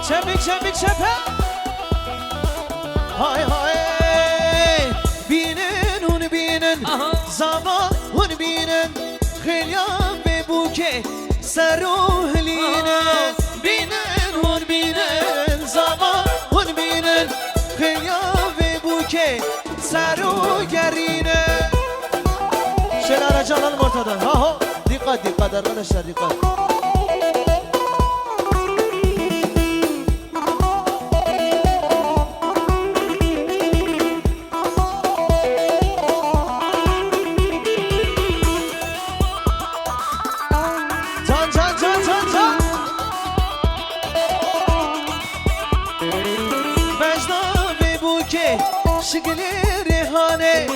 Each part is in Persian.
شبك شبك شبه هاي هاي بینن هون بینن زبا هون بینن خیلیان ببوکه سروهلینن بینن هون بینن زبا هون بینن خیلیان ببوکه سروگرینن شلال جلال مرتضی ها ها دقت دقت arkadaşlar dikkat شکلی ریحانه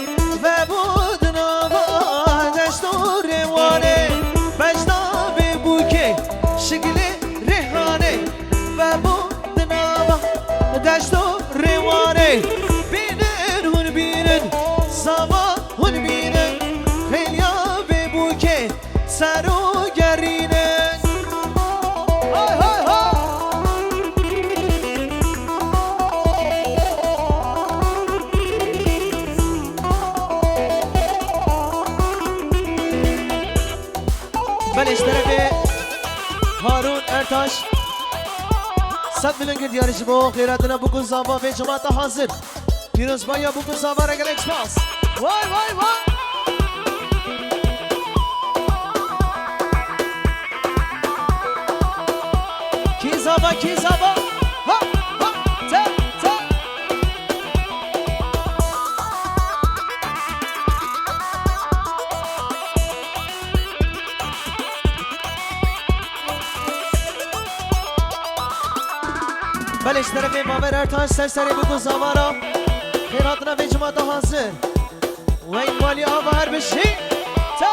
و بود نوا دشت و روانه بجنا به بوکه شکلی ریحانه و بود نوا دشت و روانه بینن هون بینن سوا هون بینن خیلیا به بوکه سرو گرینن بله اشترک هارون ارتاش 100 میلیون گرد یارش با خیراتنا بکن زابا به جماعت حاضر پیروز بایا بکن زابا رگل اکسپاس وای وای وای کی زابا کی زابا ها ها تا تا بله اشترک بابر ارتاش سرسری بکن زمارا خیراتنا به جماعت حاضر و این مالی آبا هر بشی تا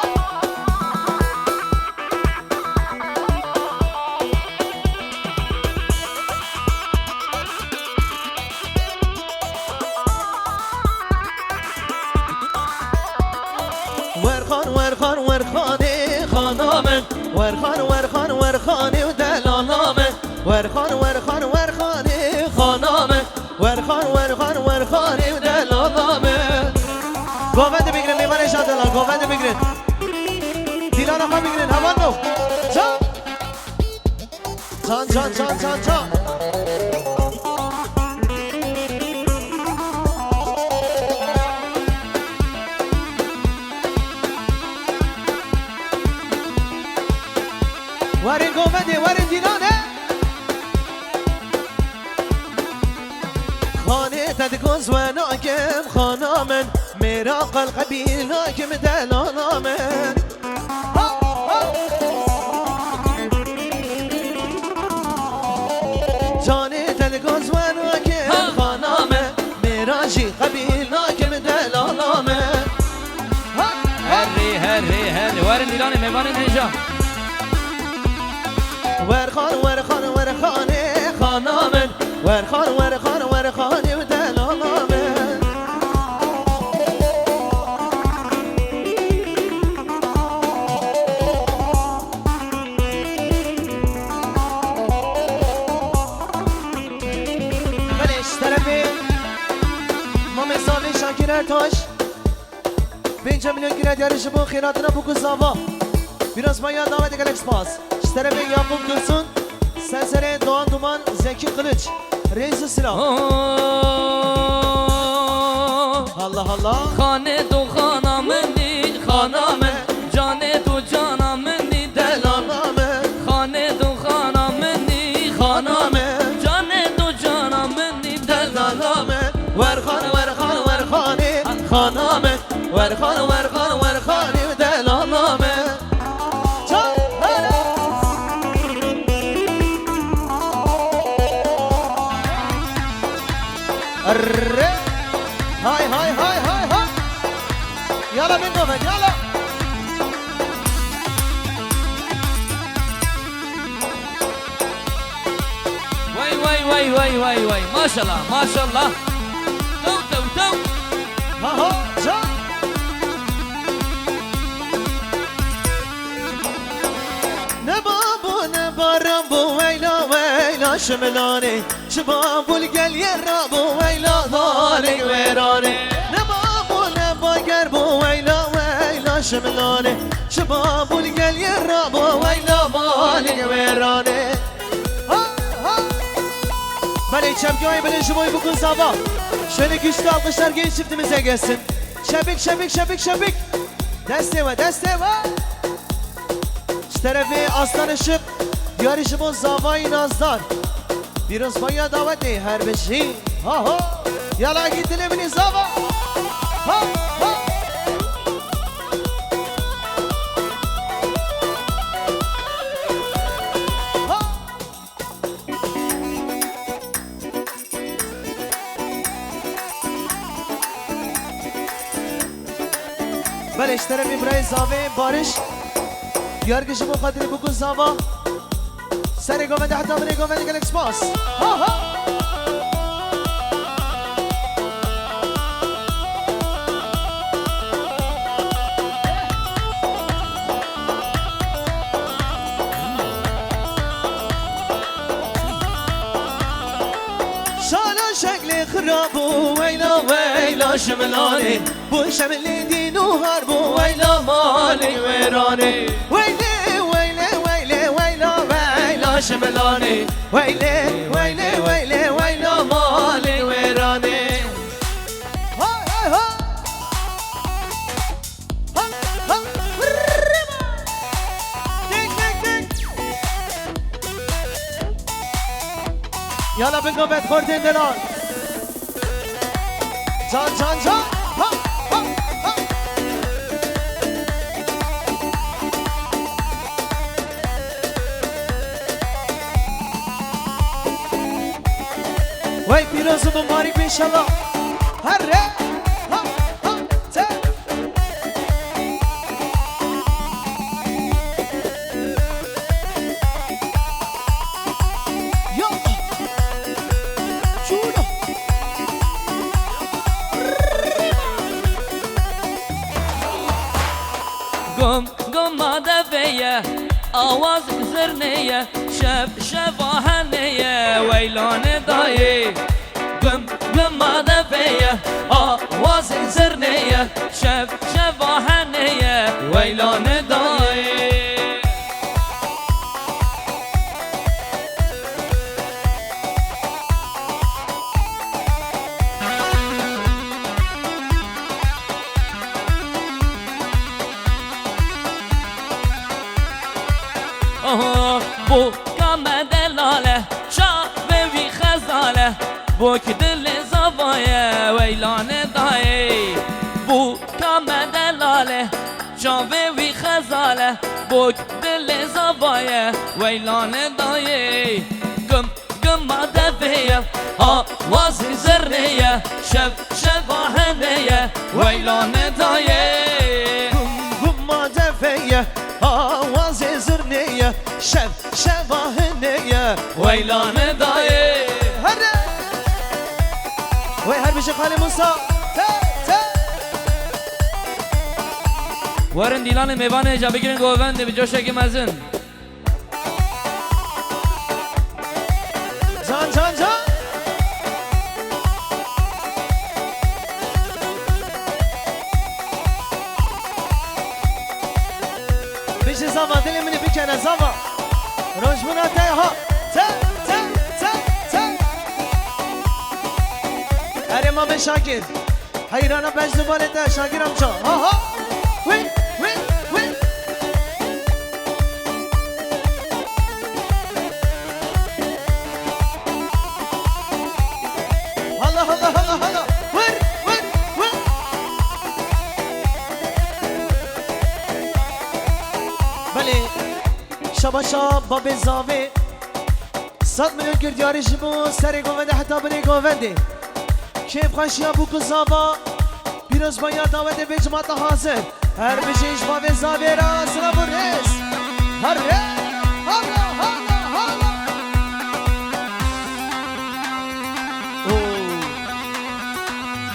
ورخان ورخان ورخانه خانامن ورخان ورخان ورخانه و دلالامن ورخان ورخان ورخانه خانامه ورخان ورخان ورخانه و دلالامه گوونده بگیرن میوان شادلال گوونده بگیرن دیلان آقا بگیرن هوانو جان جان جان جان جان ورین گوونده ورین دیلانه خانه تدگوز و ناکم خانامن مراق القبیل ناکم دلالامن جانه تدگوز و ناکم خانامن مراجی قبیل ناکم دلالامن هری هری هری ورن دیلانه میوانه نیجا ورخان ورخان ورخانه خانامن ورخان ورخان ورخانه و دلالامن بله اشترفه ما مثالی شاکر ارتاش 5 میلیون گیرد یارش با خیراتنا بکن زاوا biraz bayağı davet edelim spas. İşte Yakup Gülsün, Sensere Doğan Duman, Zeki Kılıç, Reis Silah. Allah Allah. Khane do khanamni, khaname, cane do canamni, Delalame. Khane do khanamni, khaname, cane do canamni, Delalame. Verhan verhan verhane, khaname. Verhan verhan verhane, delalame. هاي هاي هاي هاي هاي يلا منهم يلا وای وای وای وای وای وای ماشاءالله ماشاءالله تو تو تو ها ها جا نبابو نبارم بو ويلا ويلا شملاني شباب والقل يرابو ويلا ضالق ويراني نبابو نباقر بو ويلا ويلا شملاني شباب والقل يرابو ويلا ضالق ويراني بله çemkayı bile şuboyu bugün sabah şöyle güçlü alkışlar genç çiftimize gelsin. Şebik şebik şebik şebik desteva desteva şu tarafı aslan ışık yarışımız zavayı nazlar biraz baya davetli her bir şey ha ha yala gidelim beni zava ha ha بله اشترم برای زاوه بارش یارگش مقدر بکن زاوا سر گوونده حتی بله گوونده گلکس باس ها ها شالا شکل خرابو ویلا ویلا شملانه بو شمل دینو هربو ویلا مالی ویرانه ویله ویله ویله ویلا ویلا شملانه ویله ویله ویله ویلا مالی ویرانه های های های یالا بگو بهت خوردین دلان جان جان جان ها ها ها وای پیروز و مبارک انشالله هر ره ها ها ته یا جونو گم گم مادفیه آواز زرنیه شب شواهنیه ویلان دایه گم گم مادفیه آواز زرنیه شب شواهنیه ویلان دایه بو کام دلاله شاوه وی خزاله بو که دل زوایه ویلان دایه بو کام دلاله شاوه وی خزاله بو که دل زوایه ویلان دایه گم گم مادفیه آواز زرنیه شب شواهنیه ویلان دایه گم مادفیه آواز زرنیه شب شواهنیه ویلان دایه هره وای هر بشه خاله موسا ته ته وارن دیلان میوانه جا بگیرن گوونده به جوشه که مزن جان جان جان بشه زاوا دل منی بکنه زاوا روشمونا ته ها ته ته ته ته اره ما به شاکر حیرانا بش دوباره ده شاکرم چا ها ها وی وی وی هلا هلا هلا هلا ور ور ور بله شبا شب باب زاوه 100 میلیون گردیاری شبو سر گوونده حتی بنی گوونده کیف خشیا بوکو زاوا پیروز با یاد آوده به جماعت حاضر هر بشیش باب زاوه را سلام و رس هر ره هلا هلا هلا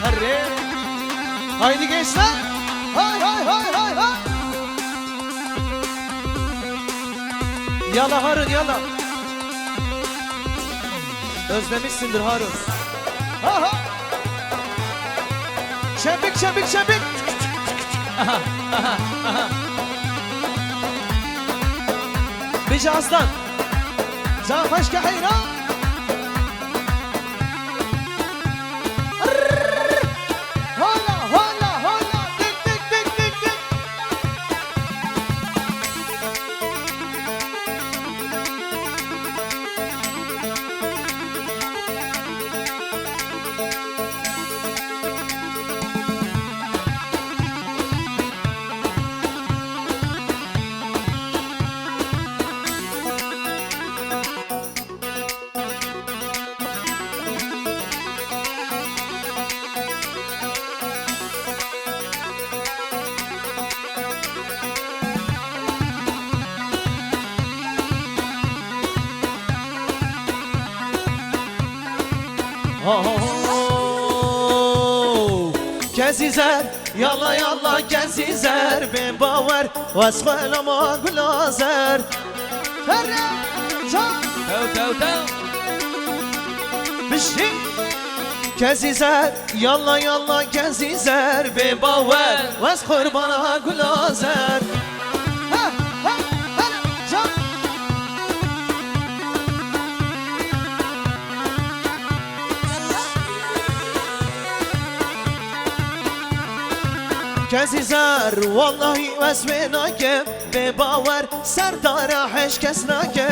هر ره haydi gençler hay hay hay hay hay yala harun yala Özlemişsindir Harun. Aha. Şebik şebik şebik. Bici aslan. Can başka hayran. Hola hola hola. Dik dik dik dik dik. كزيزر يلا يلا كزيزر بين باور واسخل ما بلازر تو تو تو بشي كزيزر يلا يلا كزيزر بين باور واسخر بنا بلازر کسی زر والله واسمه ناکه به باور سردارهش کس ناکه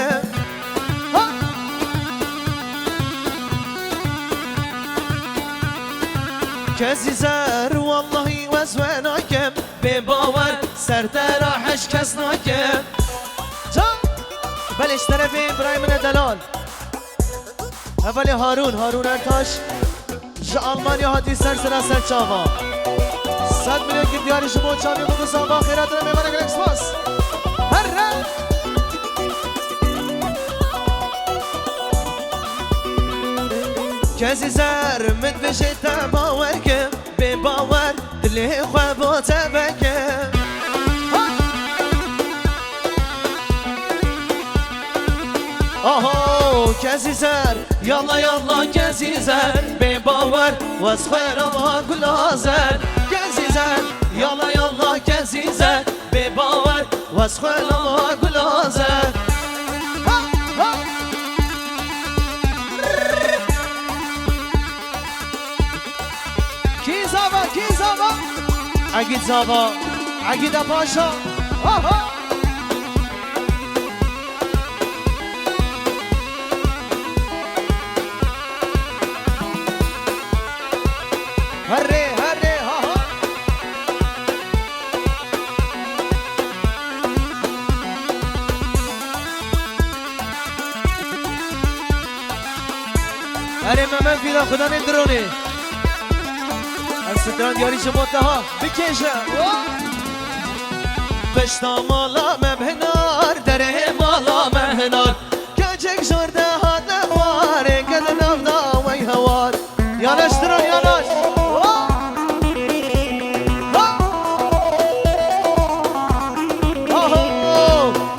کسی زر والله واسمه ناکه به باور سردارهش کس ناکه بلش طرف ابراهیم دلال اول هارون ارتاش آلمانیا هاتی سر چاوا 100 میلیون که دیاری شما چاوی بگو ساقا خیرات رو میبره گلکس باس هر رن کسی زر مدوشه تا باور که به باور دلی خواب و تبکه آهو کسی زر یالا یالا کسی زر به باور واس خیرا گلازر كزيزر يلا يلا كزيزر بباور واسخل الله قلازر كي زابا عقيد زابا عقيد باشا هري اره ممن فیدا خدا ندرونه از دران دیاری شما تها بکشه پشتا مالا مبهنار دره مالا مهنار کچک جرده ها نخواره کد نفدا وی هوار یانش دران یانش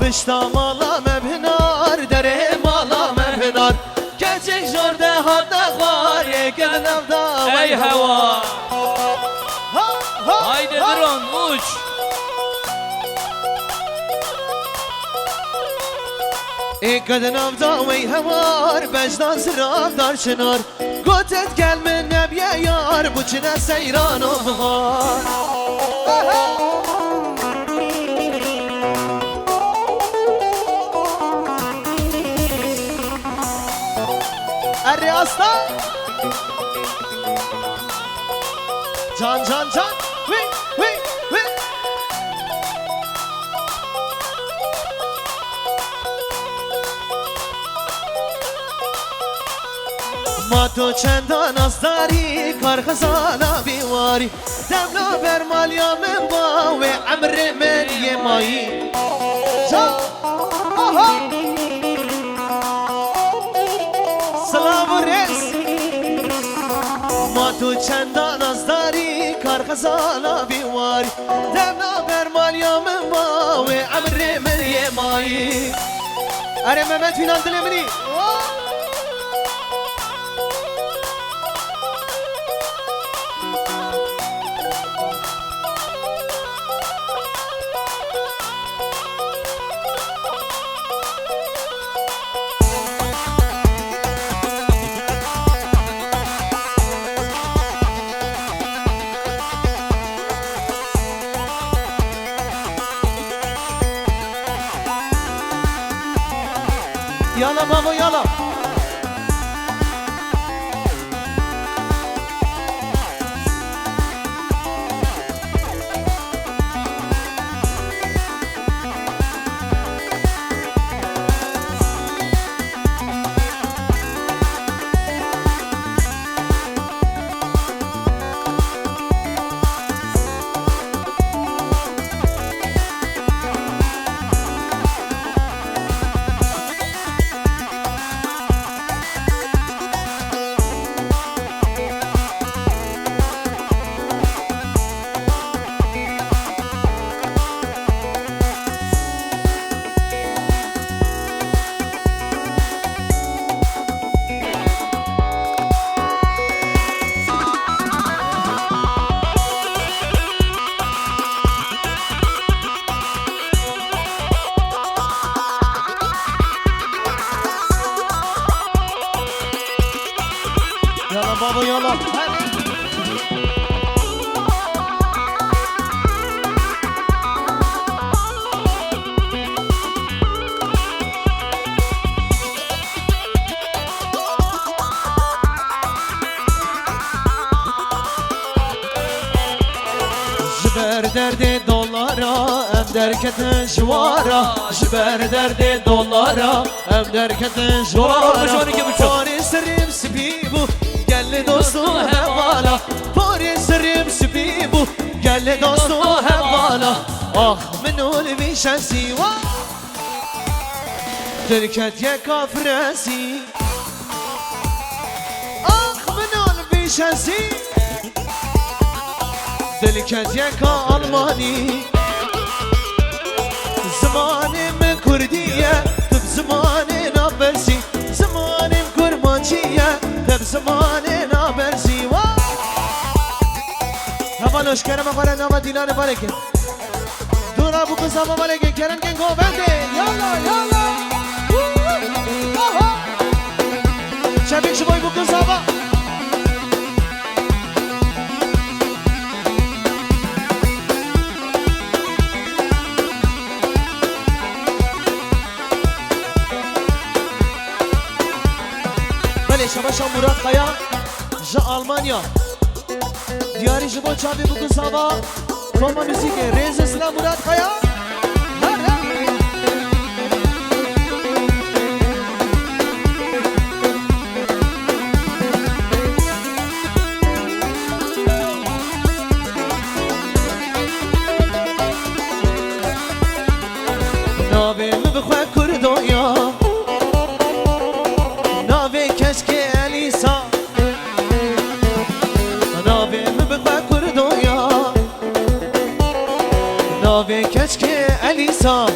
پشتا مالا مبهنار دره مالا مهنار کچک جرده ها نخواره کد نفدا ای هوا haydi drone uç ای کد نفدا وی هوار بجدان سراب دار شنار گوتت کلمه نبیه یار بچنه سیران و بغار الرئاسة جان وي ما تو چندان از داری کار خزانه بیواری دمنا بر مالیا من باوی عمر من یه مایی سلام و رس ما تو چندان از داری کار خزانه بیواری دمنا بر مالیا من باوی عمر من یه مایی اره محمد فینال دل منی يلا بابا يلا. يلا بابا يلا. جبر درد دلارا ام درکت جوارا جبر درد دلارا ام درکت جوارا پاری سریم سبیبو گل دوستو هوالا پاری سریم سبیبو گل دوستو هوالا آخ منو میشن سیوا درکت یک کافرسی آخ منو میشن سی دلکت یک آلمانی زمانم کردیه تب زمان نابرسی زمانم کرمانچیه تب زمان نابرسی هوالوش کرم اقوال نام دیلان بارکه دورا بو قصابا بارکه کرم کن گوبنده یالا یالا شبیک شبای بو قصابا شباشا مراد خیا جا آلمانیا دیاری جبا چابی بکن سابا کوما موسیقی ریز اسلام مراد خیا ناوی مبخواه کردویا ناوی کشکی الیسا ناوی مبخواه کردویا ناوی کشکی الیسا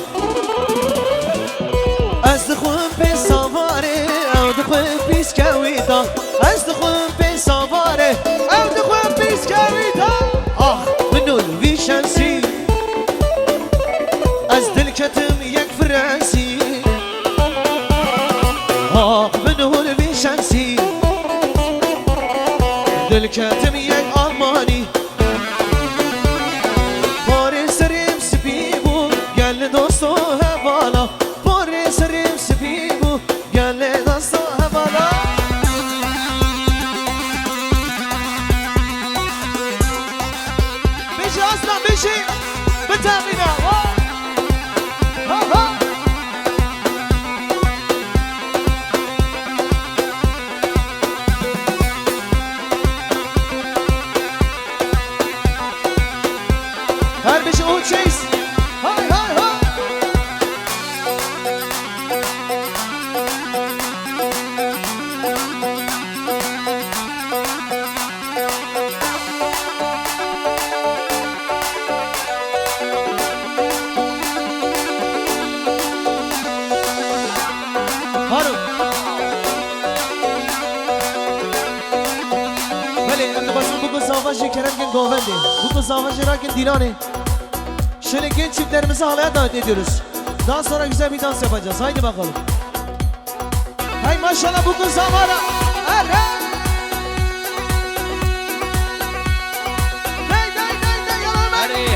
از دخون پی سواره او دخون پیس کویتا از دخون پی سواره او دخون پیس کویتا آخ منو ویشنسی از دل کتم یک فرنسی آخ منو ویشنسی دل کتم یک آلمانی باره سریم سپیبو گل دوستو هوالا باره سریم سپیبو گل دوستو هوالا بشی اصلا بشی بتقینا هر بشه اون چیز های های های هارو ولی باشون بگو زاواجی کرم کن گوونده بگو زاواجی را کن دیلانه şöyle genç çiftlerimizi halaya davet ediyoruz. Daha sonra güzel bir dans yapacağız. Haydi bakalım. Hay maşallah bu kız havara.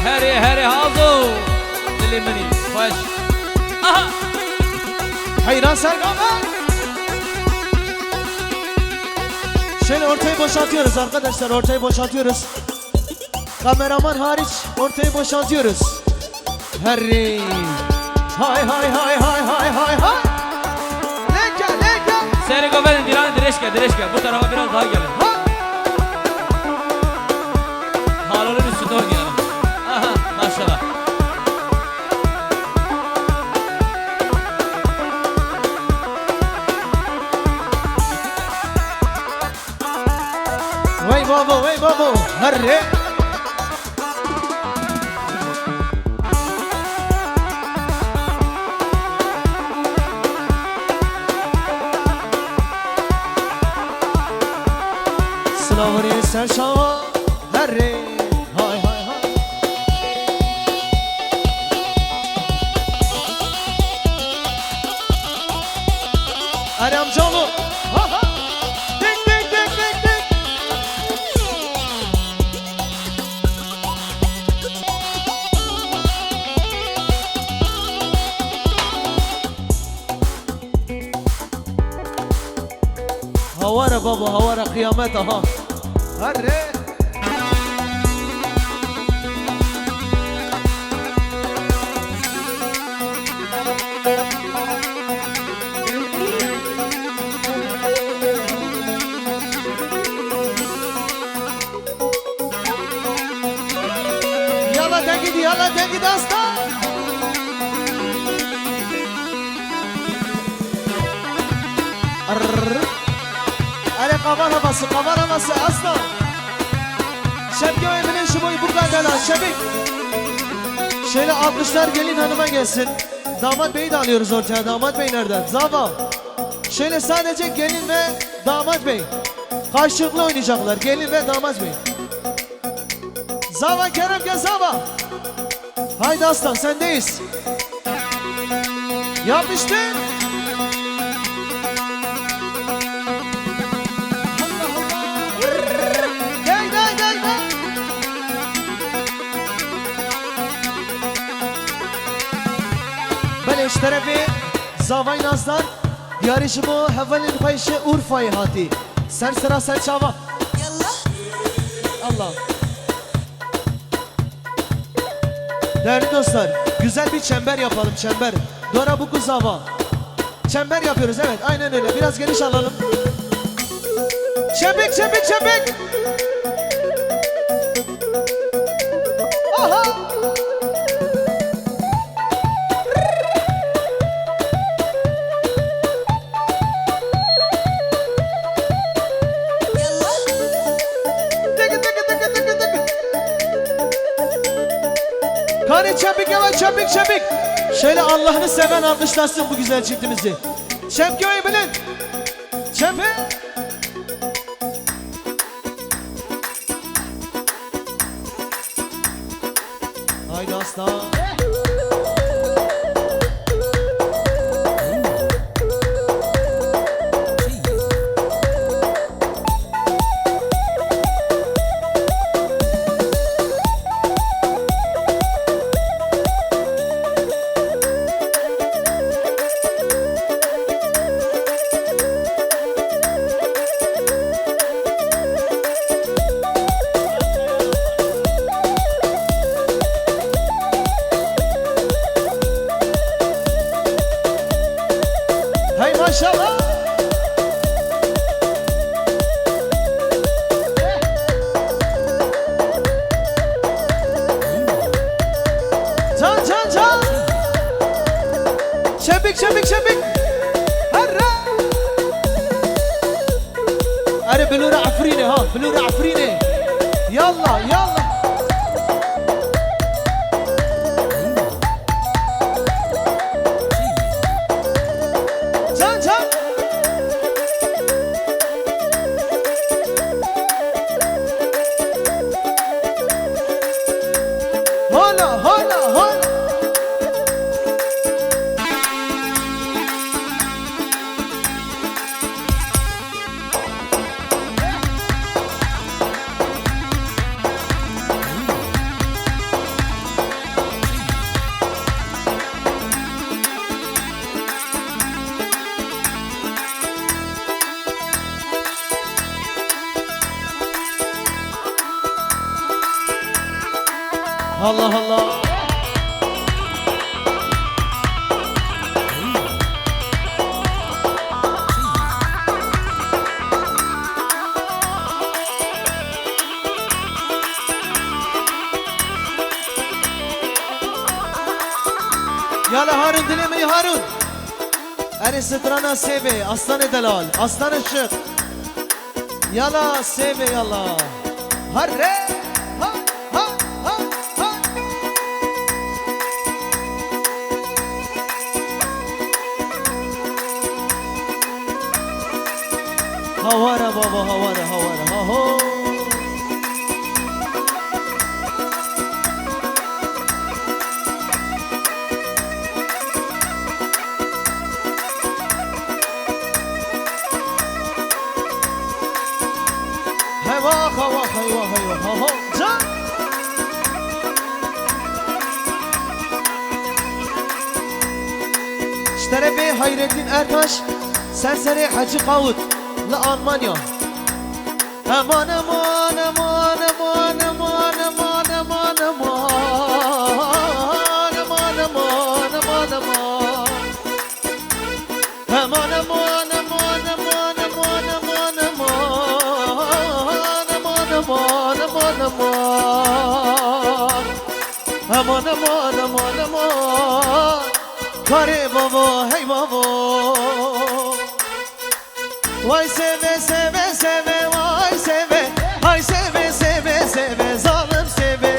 Hey هري هازو اللي مني فاش اها Hayran Sergam'ı. Şöyle ortayı boşaltıyoruz arkadaşlar, ortayı boşaltıyoruz. Kameraman hariç ortayı boşaltıyoruz. Harry. Hay hay hay hay hay hay hay. Leke leke. Seni kafanın dilanı direşke. Bu tarafa biraz daha gelin. Halının üstünde oynayalım. Aha maşallah. Vay baba, Harry. Slavori sen şava, Harry. Hay hay hay. Ali amcaoğlu. Ha ha. Dik dik dik dik dik. Havara baba, havara kıyamet aha. Hadi. Yalla dengi aslan. Ale kavan havası aslan. Şebke ve Emine şu boyu buradan lan Şebik. Şöyle alkışlar gelin hanıma gelsin. Damat beyi de alıyoruz ortaya. Damat bey nerede? Zava. Şöyle sadece gelin ve damat bey. Karşılıklı oynayacaklar. Gelin ve damat bey. Zava Kerem gel Zava. Haydi aslan sendeyiz. Yapmıştın. Beleş tarafı Zavay Nazlar yarışı bu hevalin fayşı Urfa'yı hati. Sen sıra sen çava. Allah. Değerli dostlar, güzel bir çember yapalım, çember. Dora bu kuzava. Çember yapıyoruz, evet, aynen öyle. Biraz geniş alalım. Çembik, çembik, çembik. Aha. Kani çembik evet çembik çembik. Şöyle Allah'ını seven alkışlasın bu güzel çiftimizi. Çemköy'ü bilin. Çempi. Haydi aslan. Hey maşallah. Can can can. Çembik çembik çembik. Harra. Are blura afrine ha, blura afrine. Yalla yalla. Can can. Hala hala hala. Allah Allah. Yala Harun dilemeyi Harun. Eri sıtrana seve, aslanı delal, aslanı şık. Yala seve yala. Harre, ha, ha, ha, ha. Havara baba, havara, havara, ha ho. Hayva, hayva, hayva, hayva, ha ho. Can. İşte Hayrettin Ertaş, Serseri Hacı Kavut, La Almanya. Aman aman aman aman aman aman aman aman aman aman aman aman. Aman aman aman aman aman aman aman aman aman aman aman. Aman aman aman aman. Kare baba hey baba. Vay seve seve seve vay seve. Hay seve seve seve zalim seve.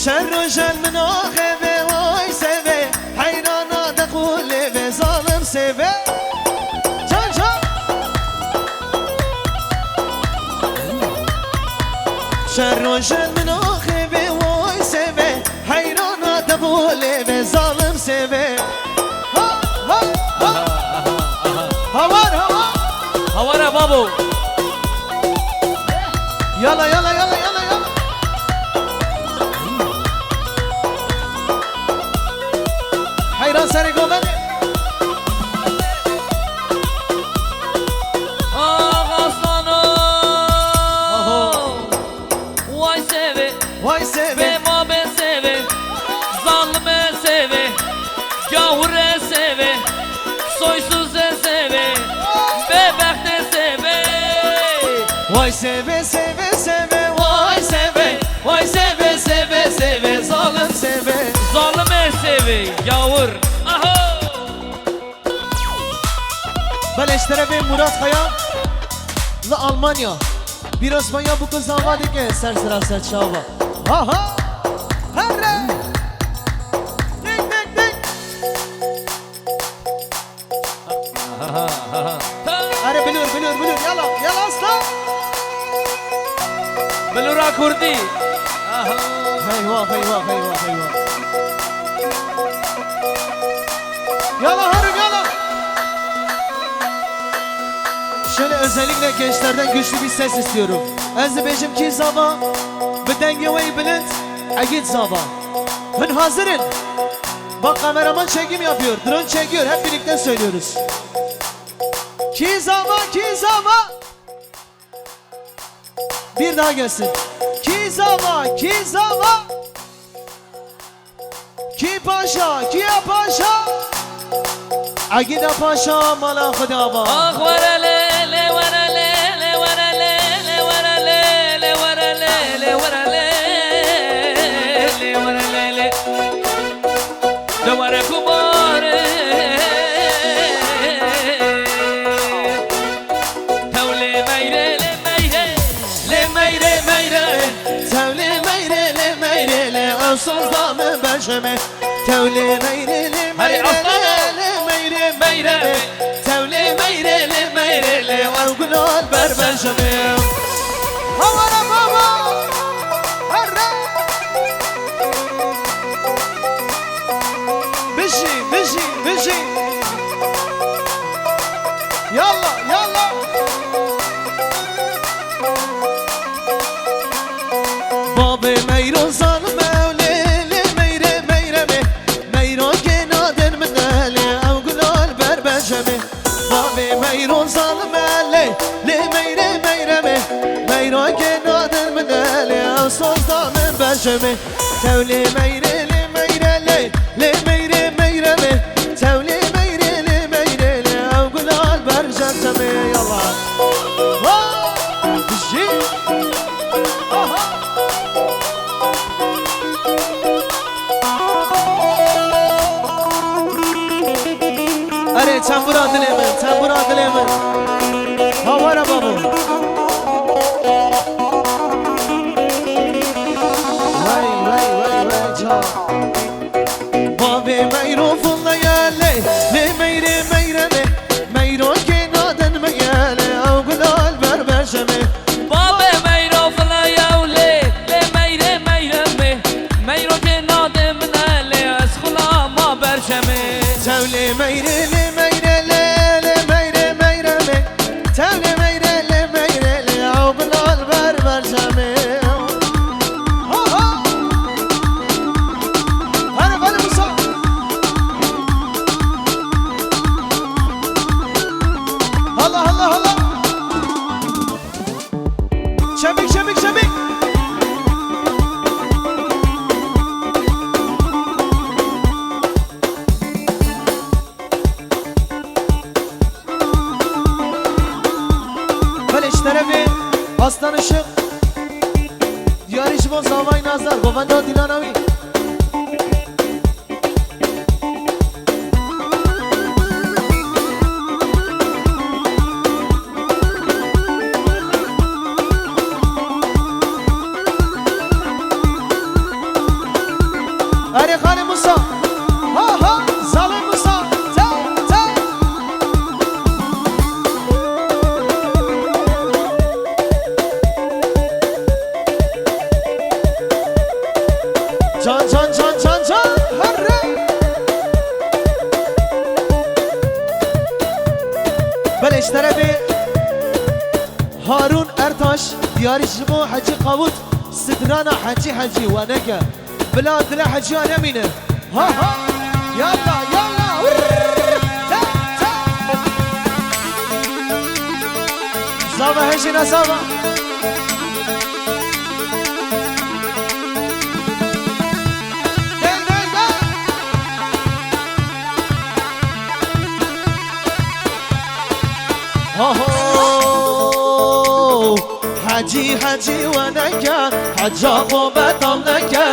Şerrojel münahebe vay seve. Hayrana da kule ve zalim seve. Can can. Şerrojel münahebe vay seve. Hayrana da kule ve zalim seve. Ha ha ha. Havar havar. Havara babu. Yala yala yala yala yala. Hayran seni gömedi. Ah aslanım. Vay seve. Vay seve. Ve mabe seve. Zalime seve. Gavure seve. Soysuze seve. Bebekte seve. Vay seve seve seve vay seve. Vay seve seve seve zalim seve. Zalime seve. Gavur. Aho. Beleştere ve Murat Kaya La Almanya. Bir Osmanya bu kız hava dike sersera serçava. Ha ha. Herre. Ding ding ding. Are biliyor biliyor biliyor yala yala aslan. Belura Kurdi. Hayva hayva hayva hayva. Yala Harun yala. Şöyle özellikle gençlerden güçlü bir ses istiyorum. Azerbaycan ki zava, bedenge ve bilint, agit zava. Hın hazırın. Bak kameraman çekim yapıyor, drone çekiyor, hep birlikte söylüyoruz. Ki zava, ki zava. Bir daha gelsin. Ki zava, ki zava. Ki paşa, ki paşa. Agida paşa, mala khudaba. Ah varale. Sozda mı benşeme Tevli meyreli meyreli meyre meyre Tevli meyreli meyreli Avgulal ber benşeme Havara baba Herre Bişi bişi bişi Yalla yalla Babi meyro zalim ميرون ظالم علي لي ميري و سوزدا من برشمه تولی میره لی میره لی لی میره میره می تولی میره لی میره لی او گلال برشمه یالا بشی اره تنبورا دلی من تنبورا دلی من هاوارا بابو وای وای وای وای جا بابی میرو فلا یالی لی میره میره می میرو که نادن میالی او گلال بر برشمه بابا میرو فلا یالی لی میره میره می میرو که نادم نالی از خلا ما برشمه تولی میره لی میره لی لی میره میره می تولی میره لی میره لی او گلال بر برشمه شبیک شبیک شبیک بلش طرفی آستان شق دیاریش با زاوای نظر گووندا دیلانوی اره خانه موسا ها ها زاله موسا تا تا جان جان جان جان جان هره بلش طرفی هارون ارتاش دیاری شمو حجی قاوت صدرانا حجی حجی ونگه بلاد لا حجي انا مينه ها ها يلا يلا تا تا زابا هشنا زابا حجي حجي ونكا حجا خوبتم نكا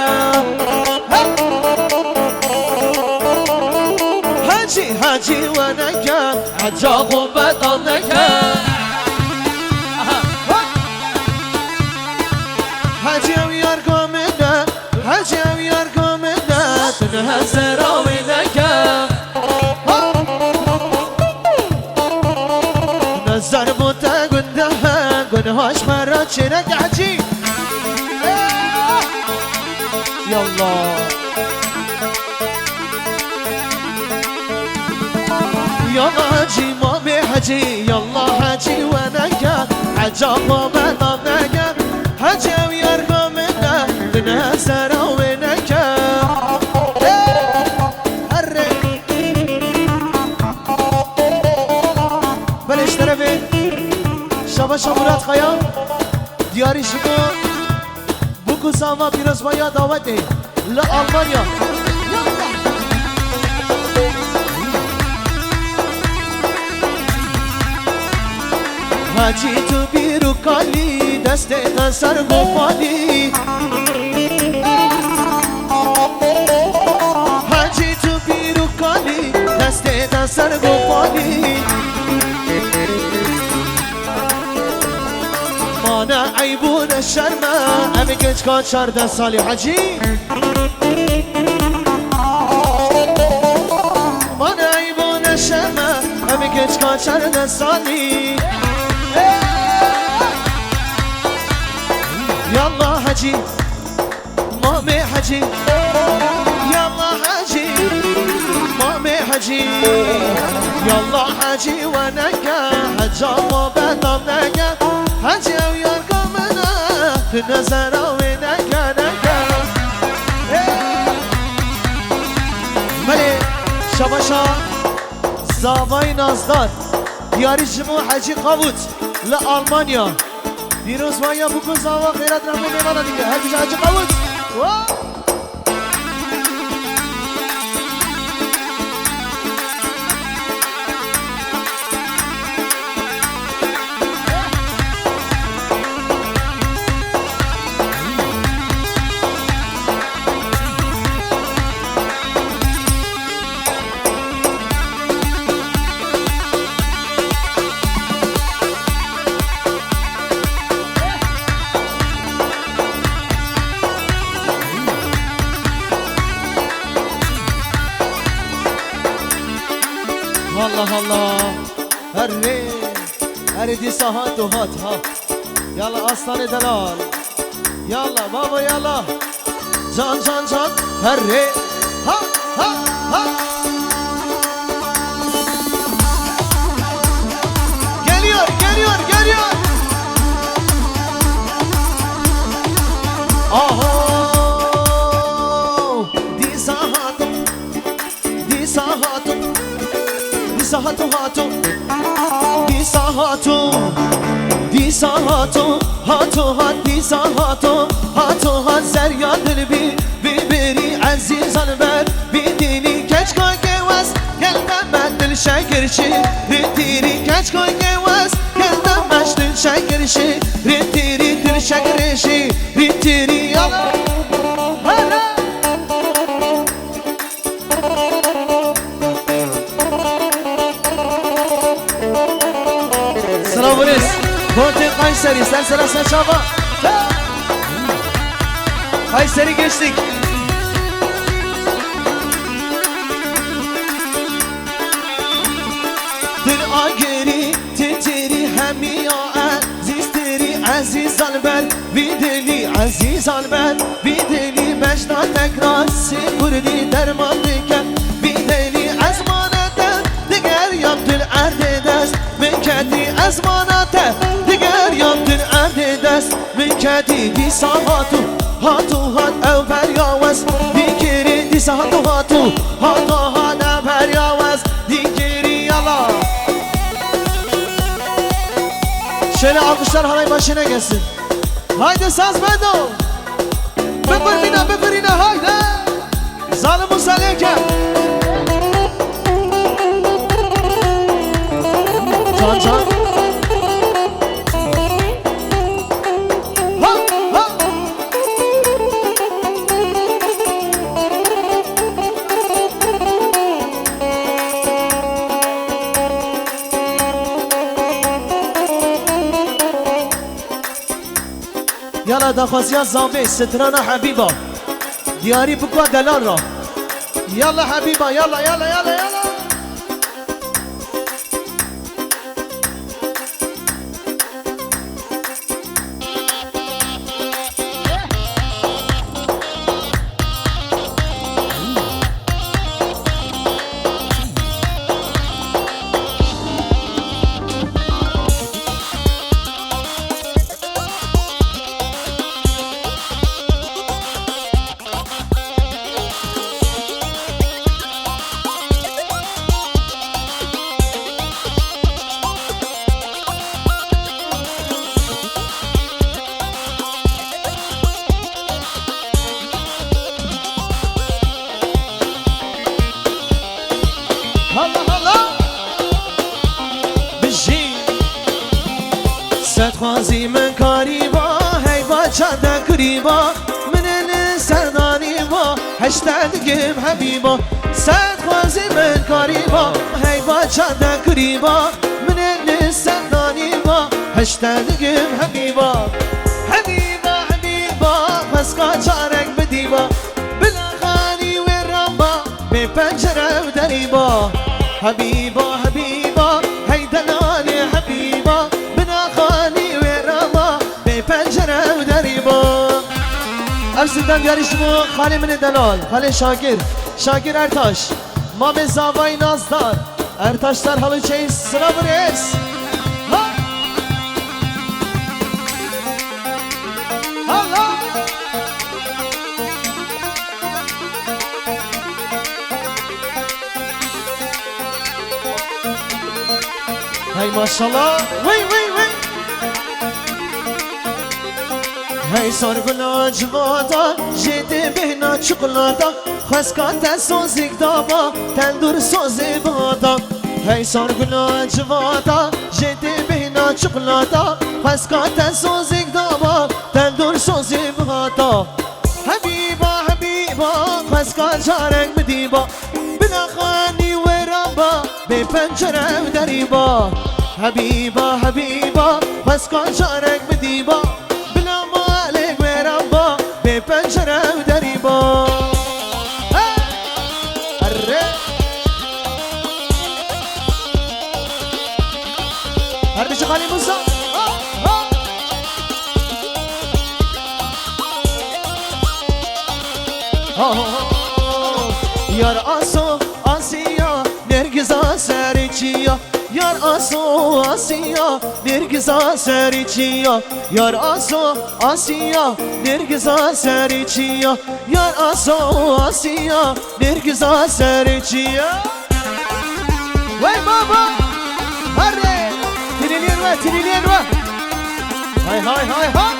حجي حجي ونكا حجا خوبتم نكا حجي وياركم منا حجي وياركم منا تنهزر وينكا نزر بوتا قندها قنهاش مرات شنك حجي يلا يلا حجي مامي حجي يلا حجي ونكا حجا قومة ضمنكا حجي وياركم منا تنهزر وينكا بلش طرفي شبا شمورات خيام دیاری شما بوکو ساما پیروز بایا دعوته لآلمانیا حاجی تو بیرو کالی دست تنسر گفالی حاجی تو بیرو کالی دست تنسر گفالی مانا عيبون الشرمة أبي كنت كون شردة صالي حجي مانا عيبون الشرمة أبي كنت كون شردة صالي يلا حجي مامي حجي يلا حجي مامي حجي يلا حجي ونكا حجا وبطم نكا حجي وياركم منا تنزر وينكا نكا ملي شباشا زاوای نازدار دیاری شما حجی قابوت لألمانیا دیروز مایا بکن زاوا خیرات رحمه میمانا دیگه هر بیش عجب قوت الله الله هري دي ساعات وهات ها يلا أصلان دلال يلا بابا يلا جان جان جان هري ها ها ها geliyor geliyor geliyor aho دي ساعات دي ساعات ساعاتو هاتو دي ساعاتو دي ساعاتو هاتو هات دي ساعاتو هاتو هات زريا دلبي ببري عزيز البر بديني كاش كوي كواس قلبم دل شاكرشي رتيري كاش كوي كواس قلبم دل شاكرشي رتيري دل شاكرشي رتيري يلا هلا Slavoniz, Konti Kayseri, sen sırasına çaba. Kayseri geçtik. Dil ageri, titiri hemiya aziztiri aziz alber. Videli aziz alber, videli beşna tekrar sigurdi derman diken. Videli azmanete diğer yaptın erdedes. Mekedi azmanate diğer yaptın erdedes. Mekedi di sahatu hatu hat evver yavaz. Dikiri di sahatu hatu hatu hat evver yavaz. Dikiri yala. Şöyle alkışlar halay başına gelsin. Haydi saz bendo. Bıkırına haydi. Zalim Musaleke. Can can. Ha ha. يلا دخوزيا زامي سترانا حبيبة دياري بكوا دلال را يلا حبيبة يلا يلا يلا يلا خوازی من کاری با هی با چنده کری با من سردانی با هشتدگیم حبیبا سد خوازی من کاری با هی با چنده کری با من سردانی با هشتدگیم حبیبا حبیبا حبیبا بس کچارک بدیبا بلا خانی و رابا به پنجره و دریبا حبیبا حبیبا هی دلالی حبیبا Erzin'den yarışımı Hale Mine Delal, Hale Şakir Ertaş, Mame Zavay Nazdar, Ertaşlar Halı Çeyiz, Slavoniz. Ha! Allah! Hey maşallah, vay vay vay. هی سرگلا جواتا جدی بهنا چکلاتا خسکات سوزیک دابا تندور سوزی بادا هی سرگلا جواتا جدی بهنا چکلاتا خسکات سوزیک دابا تندور سوزی بادا حبیبا حبیبا خسکات جارک بدیبا بلا خانی و رابا به پنجره و دریبا حبیبا حبیبا خسکات جارک بدیبا بلا مالک و رابا به پنجره و دریبا هر بشه خالی موسا یار آسو آسیا نرگزا سری چیا یار آسو آسیا نرگزا سری چیا یار آسو آسیا نرگزا سری چیا یار آسو آسیا نرگزا سری چیا وای بابا هره تریلین و های های های های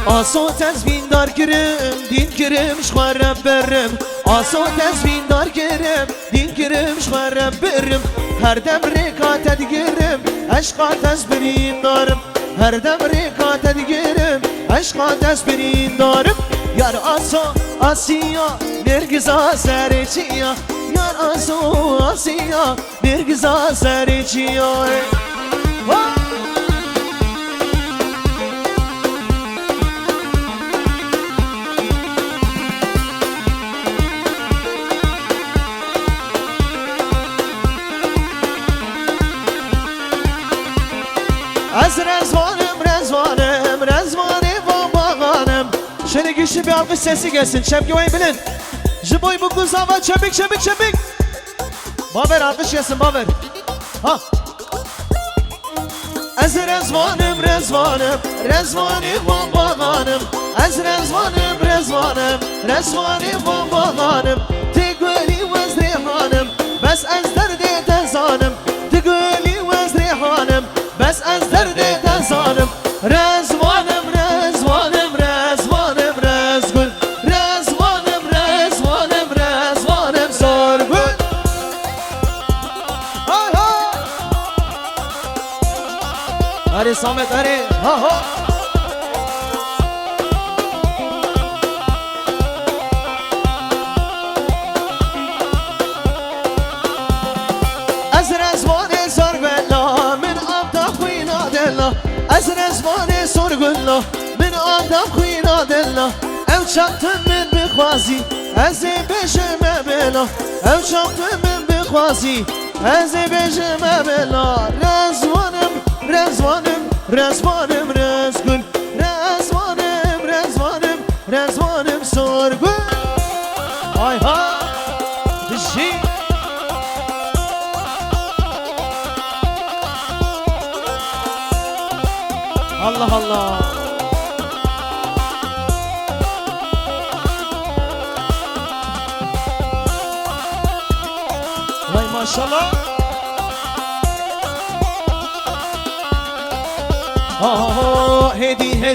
آسو تزوین دار گرم دین گرم شخوارم برم آسو تزوین دار گرم دین گرم شخوارم برم هر دم ریکات دیگرم عشقات از برین دارم هر دم ریکات دیگرم عشقات از برین دارم یار آسو آسیا نرگزا سر چیا یار آسو آسیا نرگزا سر چیا از رزوانم و باغانم şöyle güçlü bir alkış sesi gelsin Şemkimayı bilin Jiboy bu kuzava çabuk Baber alkış gelsin Baber Ha Az rezvanım ve bağanım Az rezvanım ve bağanım Tiguli vezrihanım Bes az derde tezanım Tiguli vezrihanım Bes az derde tezanım Rezvanım rezgül Rezvanım sorgül Hadi Samet hadi ha ha Az rezvanı sorgülla min abda khuyna della Az rezvanı sorgülla min abda khuyna della Ev çaktın min bixwazi Ez beşime bela Ev çaktın min bixwazi Ez beşime bela Rezvanım rezgül Rezvanım sorgül Ay ha Dişi Allah Allah Vay maşallah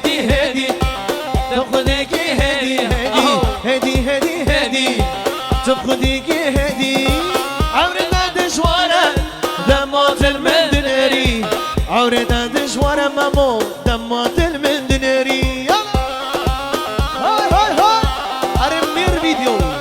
هدي تاخذك هدي تاخذك هدي عورنا دشوارة دمات المندنري عورنا دشوارة مامو دمات المندنري هاي ارمير فيديو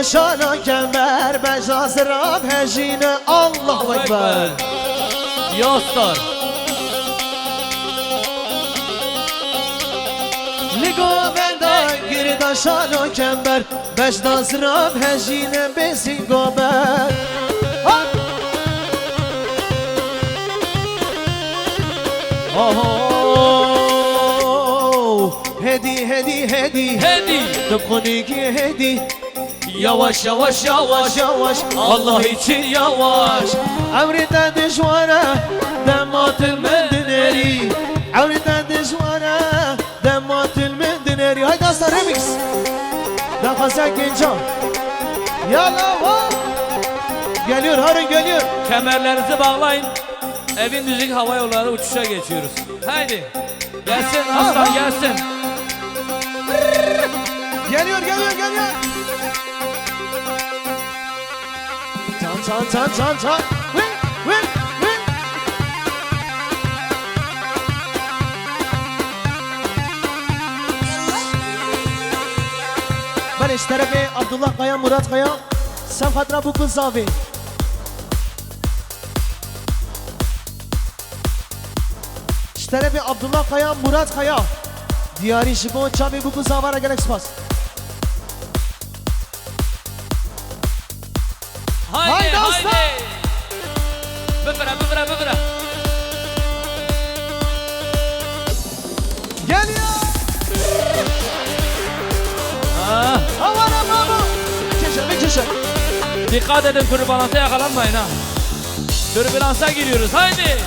داشانا کمر بجاز راب هجین الله اکبر یاستار نگو بندا گیر داشانا کمر بجاز راب هجین بسی گوبر هدي هدي تبخوني كي هدي yavaş yavaş yavaş yavaş Allah için yavaş عورتا دشوارة دمات المندنري عورتا دشوارة دمات المندنري هاي داستا ريميكس دا خزاك انجام يلا وا geliyor Harun geliyor kemerlerinizi bağlayın evin müzik hava yolları uçuşa geçiyoruz haydi gelsin aslan gelsin geliyor Can win ben işterefe Abdullah Kaya Murat Kaya sen fatra bu kız abi işterefe Abdullah Kaya Murat Kaya diyari şibo çabi bu kız avara gerek spas haydi haydi bıbıra geliyor ha. havana baba keşe Dikkat edin türbülansa yakalanmayın ha türbülansa giriyoruz haydi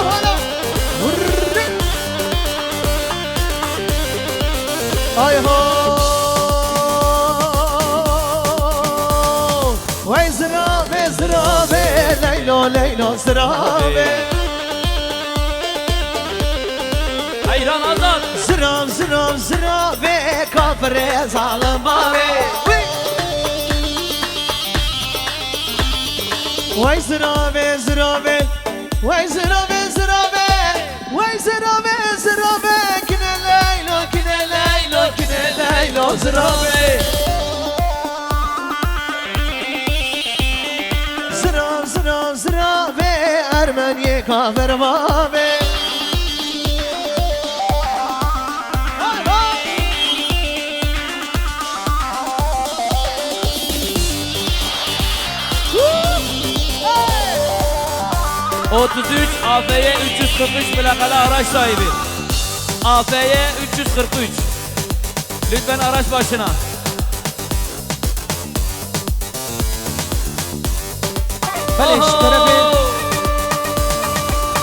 hala ay ho vay zirabe leylo zirabe hayran azat zirabe kafre zalim abi vay zirabe vay zirabe kine leylo zirabe zirabe Ermeniye kafer babe ...33 AFY 343 plakalı araç sahibi AFY 343 lütfen araç başına Beleş tarafi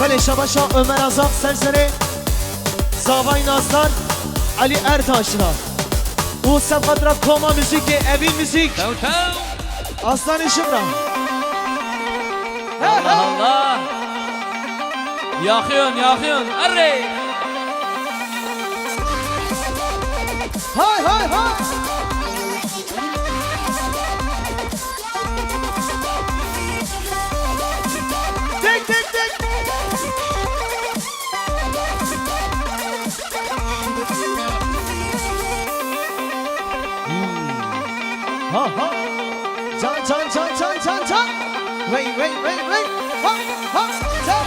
Beleş Şabaşa Ömer Azap Serseri Zavay Nazlar Ali Ertaş'la Bu Sevkadra Koma Müzik Evin Müzik Tamam Aslan İşimra Allah Allah yakıyorsun arre hay tek ha can wait ha can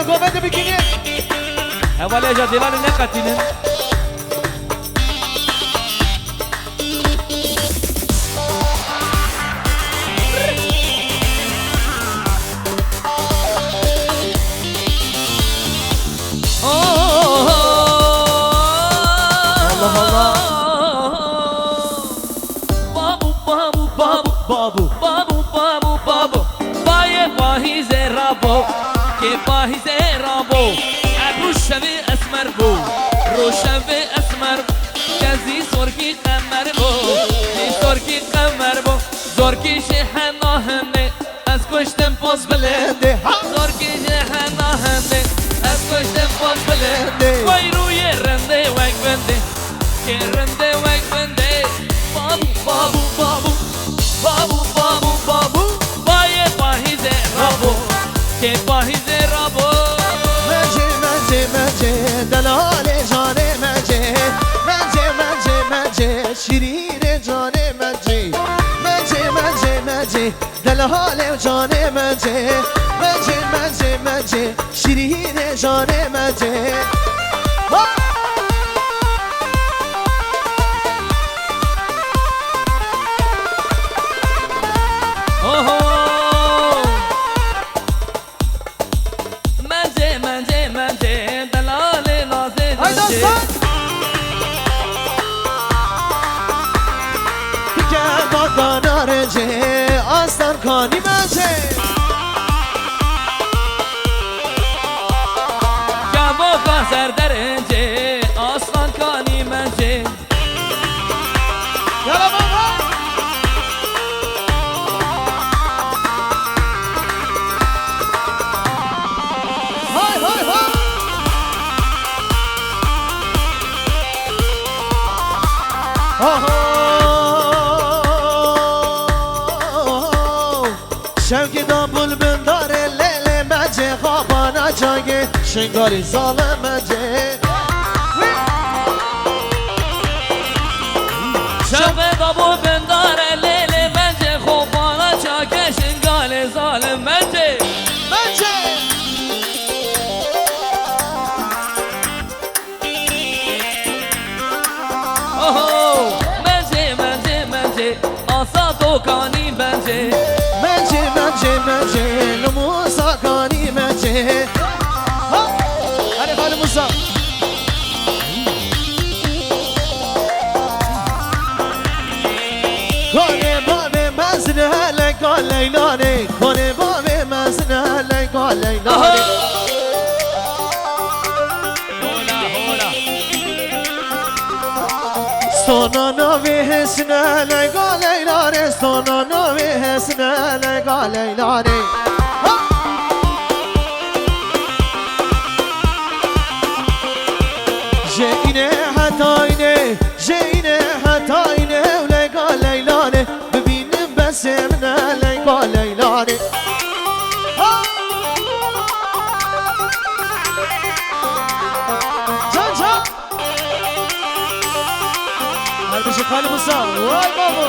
Govende bikini. Evvela caddeleri ne katinin? رابو که پاهیز رابو ابرو شوی اسمر بو رو شوی اسمر کزی سرکی قمر بو دی سرکی قمر بو زرکی شهناهنده از کشتم پاس بلنده زرکی شهناهنده از کشتم پاس بلنده وای روی رنده وک بنده که رنده وک بنده بابو بابو بابو بابو بابو بابو وای پاهیز رابو که پاهیز رابو مجه مجه مجه دلال جان مجه مجه مجه مجه شیرین جان مجه مجه مجه مجه دلال جان مجه مجه مجه مجه شیرین جان مجه مجه مجه مجه دلال نازه های دوستان که با دانارجه آستان کانی مجه گوا گازر درنجه آسان کانی منجه یالا بابا های های های شوکی دا بول بنداره لیل مجه خوابانا جاگه شنگاری ظالم مجه شب دابو بنداره لیل منجه خوبانا چاکه شنگال ظالم منجه مجه منجه منجه منجه آسا دوکانی منجه مجه مجه مجه لموسا کانی مجه هره خاله موسا کنه باب مزنه لگا لیلانه کنه باب مزنه لگا لیلانه هولا هولا سونا نوی حسنه لگا لیلانه سونا نوی حسنه لگا لیلانه جینه حتاینه جینه حتاینه لگا لیلانه ببینم بسمنه لگا لیلانه جان جان هر بشه خاله موسا وای بابا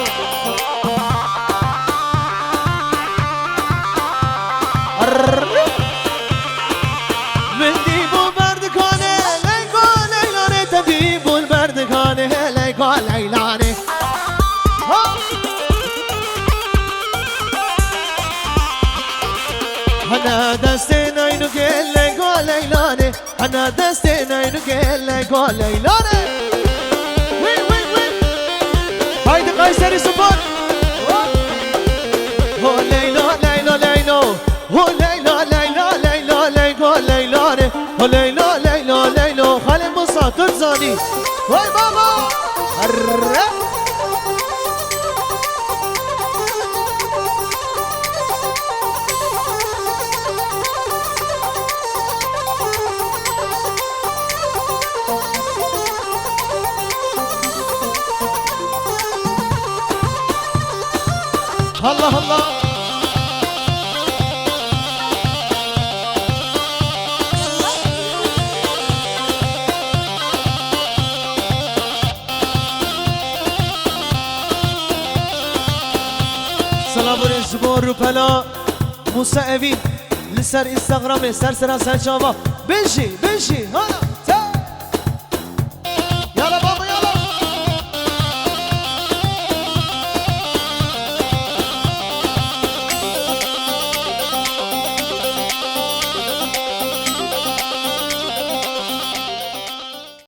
من دیبو بردکانه لگا لیلانه تا دیبو بردکانه لگا لیلانه هنا دست ناینو که لگا لیلانه هنا دست ناینو که لگا لیلانه وی وی وی هایده قیصری سپار هو لیلا لیلا لیلا هو لیلا لیلا لیلا لیلا لیلانه هو لیلا لیلا لیلا خاله موسا ترزانی وای بابا اره الله الله سلام برنجبور رو پلا موسى اوین لسر اینستاگرام سر سر سر چاوا بنشی بنشی